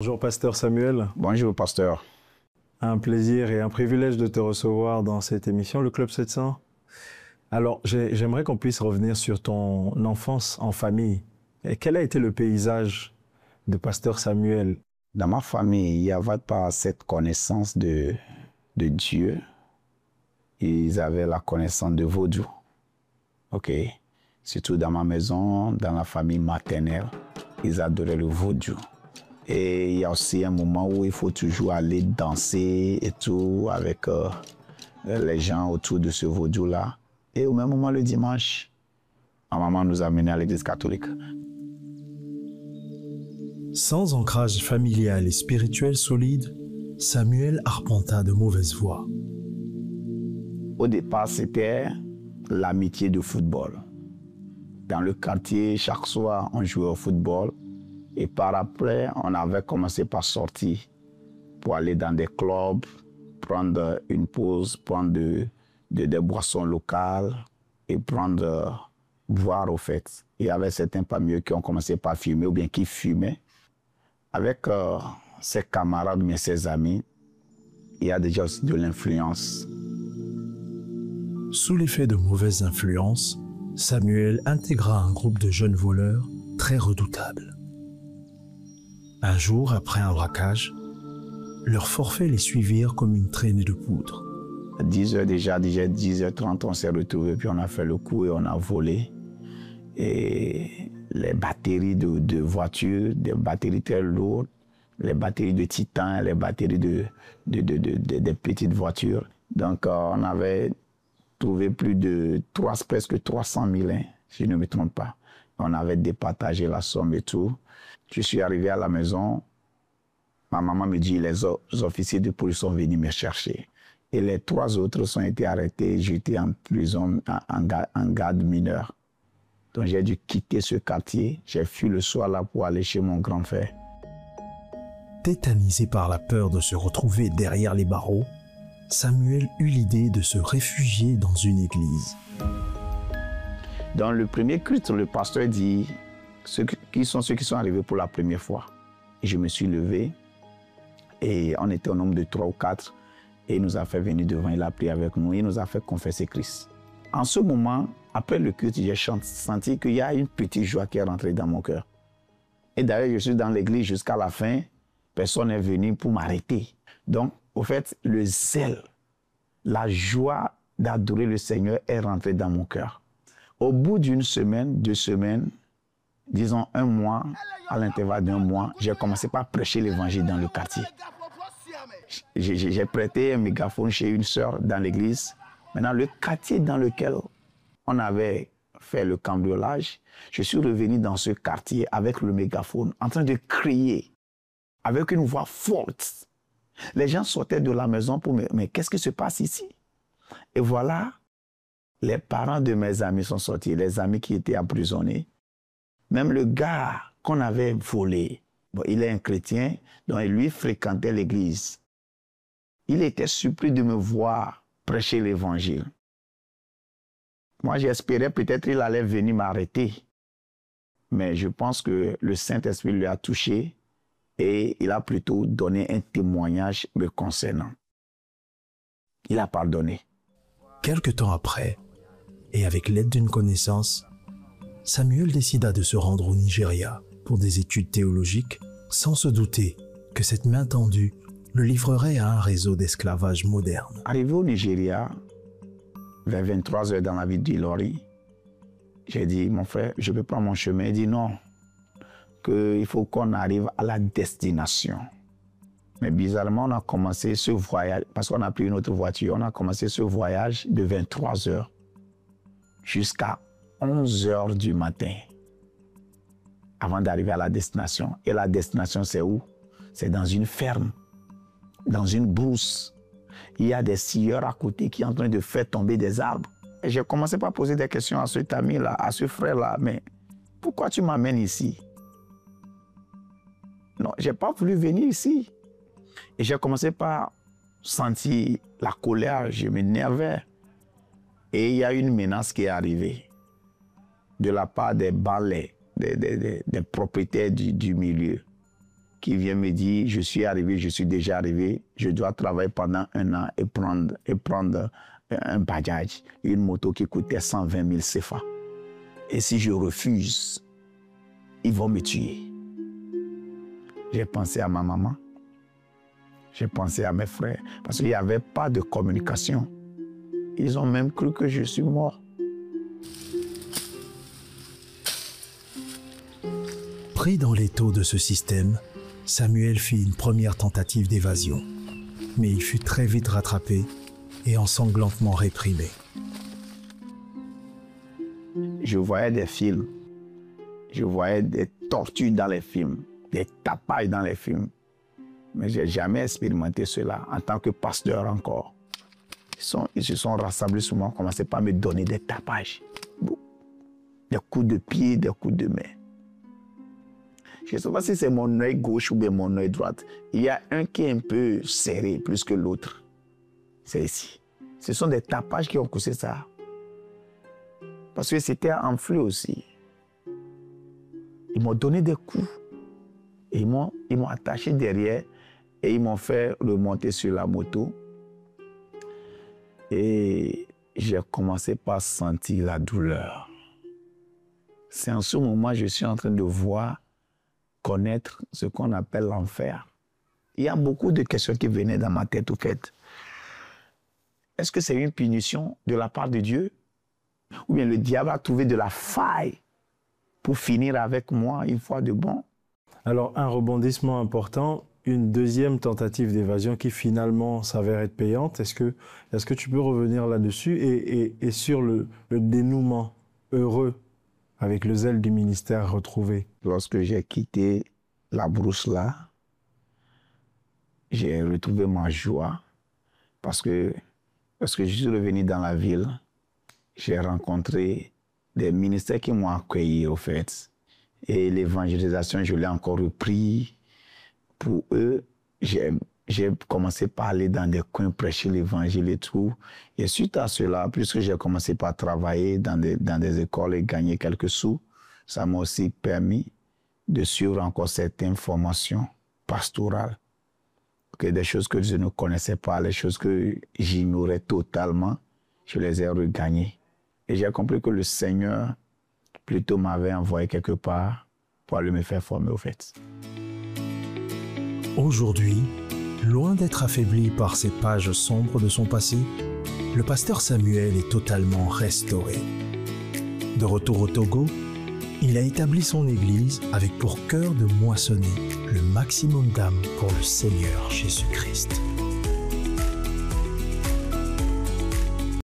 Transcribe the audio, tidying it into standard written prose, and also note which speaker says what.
Speaker 1: Bonjour Pasteur Samuel,
Speaker 2: Bonjour, pasteur.
Speaker 1: un plaisir et un privilège de te recevoir dans cette émission, le Club 700. Alors, j'aimerais qu'on puisse revenir sur ton enfance en famille. Et quel a été le paysage de Pasteur Samuel?
Speaker 2: Dans ma famille, il n'y avait pas cette connaissance de Dieu. Ils avaient la connaissance de vaudou. OK. Surtout dans ma maison, dans la famille maternelle, ils adoraient le vaudou. Et il y a aussi un moment où il faut toujours aller danser et tout avec les gens autour de ce vaudou-là. Et au même moment, le dimanche, ma maman nous a menés à l'église catholique.
Speaker 1: Sans ancrage familial et spirituel solide, Samuel arpenta de mauvaises voies.
Speaker 2: Au départ, c'était l'amitié de football. Dans le quartier, chaque soir, on jouait au football. Et par après, on avait commencé par sortir pour aller dans des clubs, prendre une pause, prendre des boissons locales et boire au fait. Il y avait certains parmi eux qui ont commencé par fumer ou bien qui fumaient. Avec ses camarades, mais ses amis, il y a déjà aussi de l'influence.
Speaker 1: Sous l'effet de mauvaises influences, Samuel intégra un groupe de jeunes voleurs très redoutables. Un jour, après un braquage, leurs forfaits les suivirent comme une traînée de poudre.
Speaker 2: À 10h déjà, 10h30, on s'est retrouvés, puis on a fait le coup et on a volé. Et les batteries de voitures, des batteries très lourdes, les batteries de Titan, les batteries des petites voitures. Donc, on avait trouvé presque 300 000, si je ne me trompe pas. On avait départagé la somme et tout. Je suis arrivé à la maison. Ma maman me dit, les officiers de police sont venus me chercher. Et les 3 autres ont été arrêtés, jetés en prison, en garde mineure. Donc j'ai dû quitter ce quartier. J'ai fui le soir là pour aller chez mon grand frère.
Speaker 1: Tétanisé par la peur de se retrouver derrière les barreaux, Samuel eut l'idée de se réfugier dans une église.
Speaker 2: Dans le premier culte, le pasteur dit qui sont ceux qui sont arrivés pour la première fois. Et je me suis levé et on était au nombre de 3 ou 4 et il nous a fait venir devant, il a prié avec nous, il nous a fait confesser Christ. En ce moment, après le culte, j'ai senti qu'il y a une petite joie qui est rentrée dans mon cœur. Et d'ailleurs, je suis dans l'église jusqu'à la fin, personne n'est venu pour m'arrêter. Donc, au fait, le zèle, la joie d'adorer le Seigneur est rentrée dans mon cœur. Au bout d'une semaine, 2 semaines, disons 1 mois, à l'intervalle d'1 mois, j'ai commencé par prêcher l'évangile dans le quartier. J'ai prêté un mégaphone chez une sœur dans l'église. Maintenant, le quartier dans lequel on avait fait le cambriolage, je suis revenu dans ce quartier avec le mégaphone, en train de crier, avec une voix forte. Les gens sortaient de la maison pour me dire, mais qu'est-ce qui se passe ici? Et voilà, les parents de mes amis sont sortis, les amis qui étaient emprisonnés. Même le gars qu'on avait volé, bon, il est un chrétien, donc lui fréquentait l'église. Il était surpris de me voir prêcher l'évangile. Moi, j'espérais peut-être qu'il allait venir m'arrêter. Mais je pense que le Saint-Esprit lui a touché et il a plutôt donné un témoignage me concernant. Il a pardonné.
Speaker 1: Quelque temps après, et avec l'aide d'une connaissance, Samuel décida de se rendre au Nigeria pour des études théologiques, sans se douter que cette main tendue le livrerait à un réseau d'esclavage moderne.
Speaker 2: Arrivé au Nigeria, vers 23h dans la ville d'Ilori, j'ai dit, mon frère, je peux prendre mon chemin. Il dit non, qu'il faut qu'on arrive à la destination. Mais bizarrement, on a commencé ce voyage, parce qu'on a pris une autre voiture, on a commencé ce voyage de 23h jusqu'à 11h du matin avant d'arriver à la destination. Et la destination, c'est où? C'est dans une ferme, dans une brousse. Il y a des scieurs à côté qui sont en train de faire tomber des arbres. Et j'ai commencé par poser des questions à cet ami-là, à ce frère-là. Mais pourquoi tu m'amènes ici? Non, je n'ai pas voulu venir ici. Et j'ai commencé par sentir la colère, je m'énervais. Et il y a une menace qui est arrivée de la part des balais, des propriétaires du milieu. qui vient me dire, je suis arrivé, je suis déjà arrivé, je dois travailler pendant 1 an et prendre un bajaj, une moto qui coûtait 120 000 CFA. Et si je refuse, ils vont me tuer. J'ai pensé à ma maman, j'ai pensé à mes frères, parce qu'il n'y avait pas de communication. Ils ont même cru que je suis mort.
Speaker 1: Pris dans l'étau de ce système, Samuel fit une première tentative d'évasion, mais il fut très vite rattrapé et ensanglantement réprimé.
Speaker 2: Je voyais des films, je voyais des tortures dans les films, des tapages dans les films, mais je n'ai jamais expérimenté cela en tant que pasteur encore. Ils se sont rassemblés sur moi, commencé par me donner des tapages, des coups de pied, des coups de main. Je ne sais pas si c'est mon œil gauche ou bien mon œil droit. Il y a un qui est un peu serré plus que l'autre. C'est ici. Ce sont des tapages qui ont causé ça. Parce que c'était enflé aussi. Ils m'ont donné des coups. Et ils m'ont attaché derrière et ils m'ont fait remonter sur la moto. Et j'ai commencé par sentir la douleur. C'est en ce moment que je suis en train de connaître ce qu'on appelle l'enfer. Il y a beaucoup de questions qui venaient dans ma tête, au fait. Est-ce que c'est une punition de la part de Dieu? Ou bien le diable a trouvé de la faille pour finir avec moi une fois de bon?
Speaker 3: Alors, un rebondissement important, une deuxième tentative d'évasion qui finalement s'avère être payante. Est-ce que tu peux revenir là-dessus et sur le dénouement heureux avec le zèle du ministère retrouvé?
Speaker 2: Lorsque j'ai quitté la brousse là, j'ai retrouvé ma joie parce que lorsque je suis revenu dans la ville, j'ai rencontré des ministères qui m'ont accueilli au fait. Et l'évangélisation, je l'ai encore repris. Pour eux, j'ai commencé par aller dans des coins, prêcher l'évangile et tout. Et suite à cela, puisque j'ai commencé par travailler dans des écoles et gagner quelques sous, ça m'a aussi permis de suivre encore certaines formations pastorales. Des choses que je ne connaissais pas, les choses que j'ignorais totalement, je les ai regagnées. Et j'ai compris que le Seigneur plutôt m'avait envoyé quelque part pour aller me faire former au fait.
Speaker 1: Aujourd'hui, loin d'être affaibli par ces pages sombres de son passé, le pasteur Samuel est totalement restauré. De retour au Togo, il a établi son église avec pour cœur de moissonner le maximum d'âmes pour le Seigneur Jésus-Christ.